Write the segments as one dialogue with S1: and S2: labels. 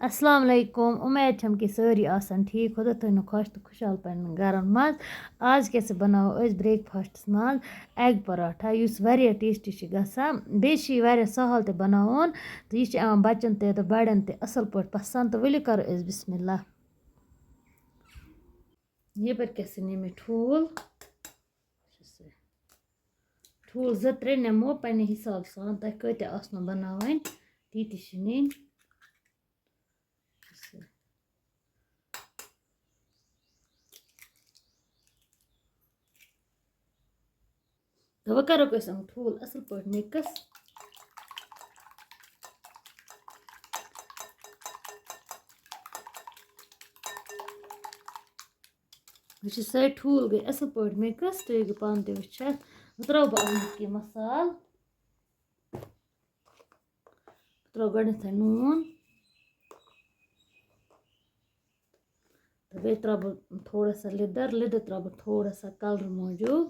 S1: अस्सलाम वालेकुम उम्मीद छम कि सारी आसन ठीक खुदा थोन खुश तो खुशहाल पन्न गरन मज आज कैसे बनाओ अस ब्रेकफास्टस मज एग पराठा युस वारिया टेस्टी छ गसान बे छ वारिया सहल ते बनावन तो यह यवान बच्चन ते तो बड़न ते असल पट पसंद तो वली कर अस बिस्मिल्लाह ये पर कैसे निमे ठूल ठूल ज त्रे नमो पन्ने हिसाब सान तह कते आसनो बनावन तीति छ नीन तो वह करो हम ठूल असल पट मिक्स वह सारे ठूल गई असल पट मिक्स तो यह पान ते वुचत वह त्रो बह की मसाल त्रो गणित नून तो बे त्रो थोड़ा सा लिदर लिदर त्रो थोड़ा सा कलर मौजूद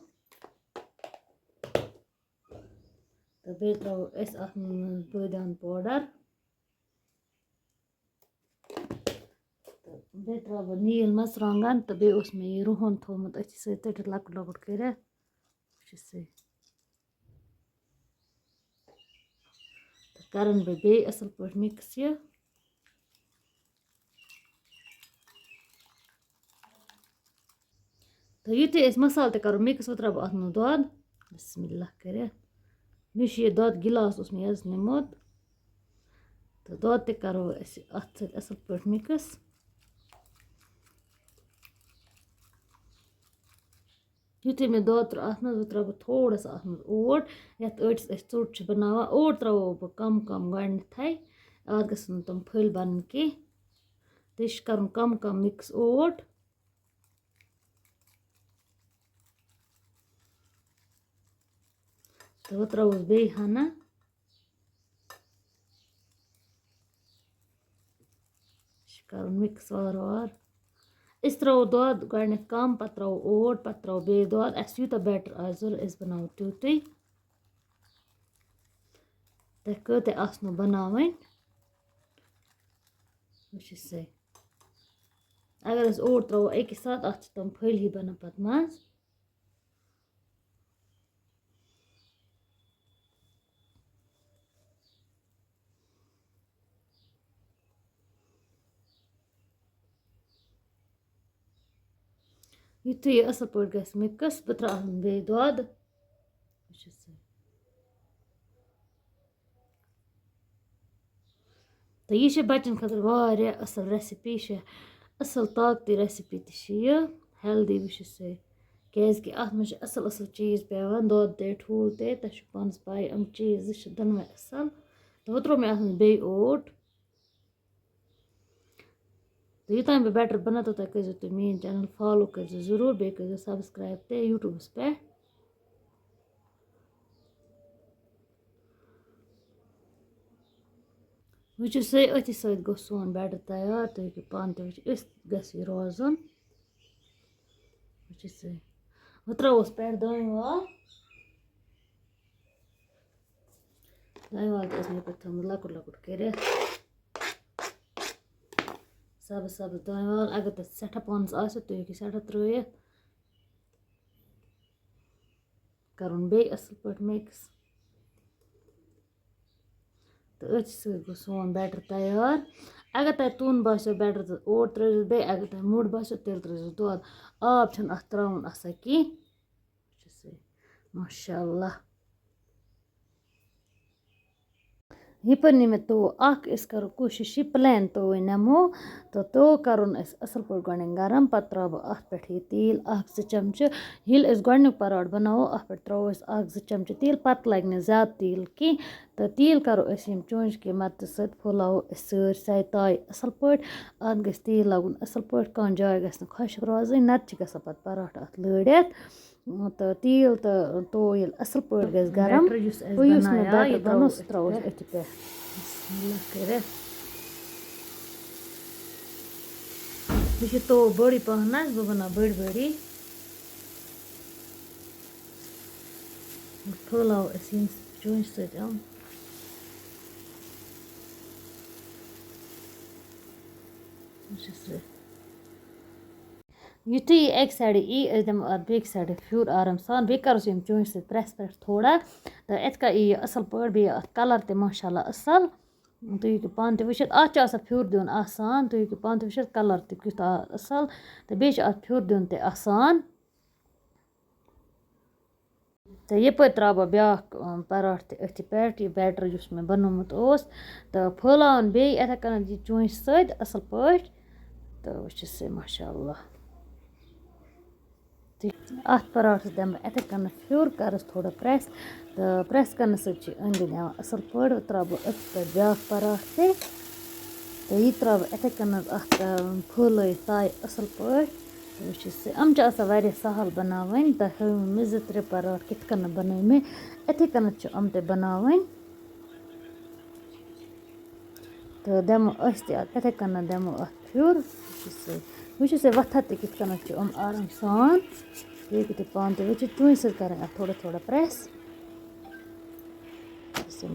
S1: तो बे त्रो बादाम पाउडर तो बे त्रो नील मरचांगन तो बे मे यह रुहन थोमुत अथि सत लकट लकट कर करन बे असल पट मिक्स यह तो युथी मसाल ते करो मिक्स वो त्रो अत मज दोद बिस्मिल्लाह कर मे यह दोद गिलास मे आज निमुत तो दोद ते करो अत सत असल पट मिक्स युथी मे दोद त्रो अत मज वो त्रो थोड़ा सा अत मज ओट यथ अड़स चोट बनावा ओट त्रो बह कम कम गथाई अत गसन तम फल बन कह तो यह कर कम कम मिक्स ओट तो वह त्रोस बे हना कर मिक्स वार वार इस त्रो दोद गो कम पत त्रो ओट पत त्रो बे दोद अस यूता बैटर आज जरूर बनाओ त्यूतुई तह कते आसनो बनावन से अगर अस ओट त्रो एक साथ अत तम फल ही बना पत मज युथी यह असल पट गस मिक्स बह त्रा बे दोद तो यह बच्चन खतर वारिया असल रेसिपी असल ताकती रेसिपी तह हेल्दी वुस क्या कि अत मज असल असल चीज पेवान दोद ते ठूल ते तह पानस पाई यम चीज दोनवे असल तो वह त्रो मे अत मज बे ओट तो युतान बह बैटर बना तो कर मेन चैनल फॉलो कर जरूर बे कर सब्सक्राइब ते यूट्यूबस पे वुचु से अथि सत गो सोन बैटर तैयार तो हूँ पान ते इस गस रोजन वुचु से वह त्रोस पे दाल तो मे पे थोमुत लकुट लकुट कर सब्ज सब्ज दाल अगर तथ सठा पानस आसो तो हूँ सठा त्रित करन बे असल पट मिक्स तो अथ सत गो सोन बैटर तैयार अगर तह तुन बसो बैटर तो ओट त्रो बे अगर तह मुड़ बसो तेल त्रो दोद आब छन अथ त्राउन आसा कह माशाअल्लाह यपर नी मे तो अस करो कोशिश प्लान तो नमो तो करुन असल पट गो गरम पत त्रो अत पे यह तेल 1-2 चमच ये गोक पराठ बनावो अत पे त्रो 1-2 चमच तेल पत लग ज्यादा तेल कह तो तेल करो चोंच के मदद सत फुलावो सारी ताई असल पट अत गस तेल लगुन असल पट कह जाय गस खुशक रोजन नत गसान पत पराठ अत लड़ित तो तेल तो ये असल पट गस गरम तो मे बैटर बनो सह त्रोस अथ पे कर तो बड़ी पहन बह बना बड़ी बड़ी फुलाव चोंच सत یُتھُے یہِ اَکہِ سایڈٕ یی أسۍ دِمو اَتھ بیٚکہِ سایڈٕ پھیُر آرام سان بیٚیہِ کَروس ییٚمہِ چونٛچہِ سۭتۍ پرٛٮ۪س تھوڑا تہٕ اِتھ کٔنۍ یی یہِ اَصٕل پٲٹھۍ بیٚیہِ اَتھ کَلَر تہِ ماشاءاللہ اَصٕل تُہۍ ہیٚکِو پانہٕ تہِ وٕچھِتھ اَتھ چھُ آسان پھیُر دیُن آسان تُہۍ ہیٚکِو پانہٕ تہِ وٕچھِتھ کَلَر تہِ کیُتھ آو اَصٕل تہٕ بیٚیہِ چھُ اَتھ پھیُر دیُن تہِ آسان تہٕ یَپٲرۍ ترٛاوٕ بہٕ بیٛاکھ پَراٹھ تہِ أتھی پٮ۪ٹھ یہِ بیٹَر یُس مےٚ بنومُت اوس تہٕ پھٲلاوَن بیٚیہِ یِتھَے کٔنٮ۪تھ یہِ چونٛچہِ سۭتۍ اَصٕل پٲٹھۍ تہٕ وٕچھِو سا ماشاءاللہ اَتھ پَراٹھَس دِمہٕ بہٕ یِتھَے کٔنَتھ پھیُر کَرَس تھوڑا پرٛٮ۪س تہٕ پرٛٮ۪س کَرنہٕ سۭتۍ چھِ أنٛدۍ أنٛدۍ یِوان اَصٕل پٲٹھۍ وۄنۍ ترٛاوٕ بہٕ أتھۍ پٮ۪ٹھ بیٛاکھ پَراٹھ تہِ تہٕ یہِ ترٛاوٕ بہٕ یِتھَے کٔنَتھ اَتھ پھٲلٲیِتھ تایہِ اَصٕل پٲٹھۍ وٕچھِو سا یِم چھِ آسان واریاہ سہل بَناوٕنۍ تۄہہِ ہٲوٕ مےٚ 2-3 پَراٹھ کِتھ کٔنَتھ بَنٲے مےٚ یِتھَے کٔنَتھ چھِ یِم تہِ بَناوٕنۍ تہٕ دِمو أسۍ تہِ اَتھ یِتھَے کٔنَتھ دِمو اَتھ پھیُر وٕچھِو سا وۄتھان تہِ کِتھ کٔنَتھ چھِ یِم آرام سان تُہۍ ہیٚکِو تُہۍ پانہٕ تہِ وٕچھِتھ چونٛچہِ سۭتۍ کَرٕنۍ اَتھ تھوڑا تھوڑا پرٛٮ۪س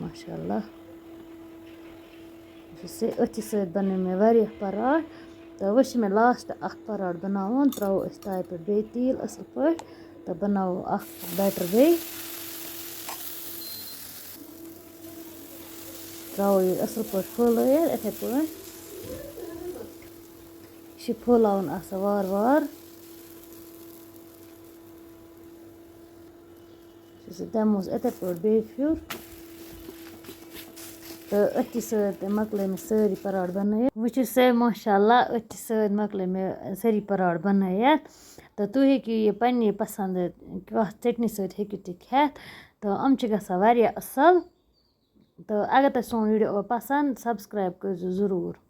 S1: ماشاءاللہ وٕچھِو سا أتھی سۭتۍ بَنٲے مےٚ واریاہ پَراٹھ تہٕ وۄنۍ چھِ مےٚ لاسٹ اَکھ پَراٹھ بَناوُن ترٛاوو أسۍ تایہِ پٮ۪ٹھ بیٚیہِ تیٖل اَصٕل پٲٹھۍ تہٕ بَناوو اَکھ بیٹَر بیٚیہِ ترٛاوو یہِ اَصٕل پٲٹھۍ پھٲلٲیِتھ یِتھَے پٲٹھۍ یہِ چھِ پھٲلاوُن آسان وارٕ وارٕ دِموس یِتھَے پٲٹھۍ بیٚیہِ پھیُر تہٕ أتھی سۭتۍ مۄکلٲے مےٚ سٲری پَراٹھ بَنٲیِتھ وٕچھِو سا ماشاءاللہ أتھی سۭتۍ مۄکلٲے مےٚ سٲری پَراٹھ بَنٲیِتھ تہٕ تُہۍ ہیٚکِو یہِ پنٛنہِ پَسنٛدٕ کَتھ ژیٹنہِ سۭتۍ ہیٚکِو تُہۍ کھٮ۪تھ تہٕ یِم چھِ گژھان واریاہ اَصٕل تہٕ اگر تۄہہِ سون ویٖڈیو پَسنٛد سَبسکرایب کٔرۍزیو ضٔروٗر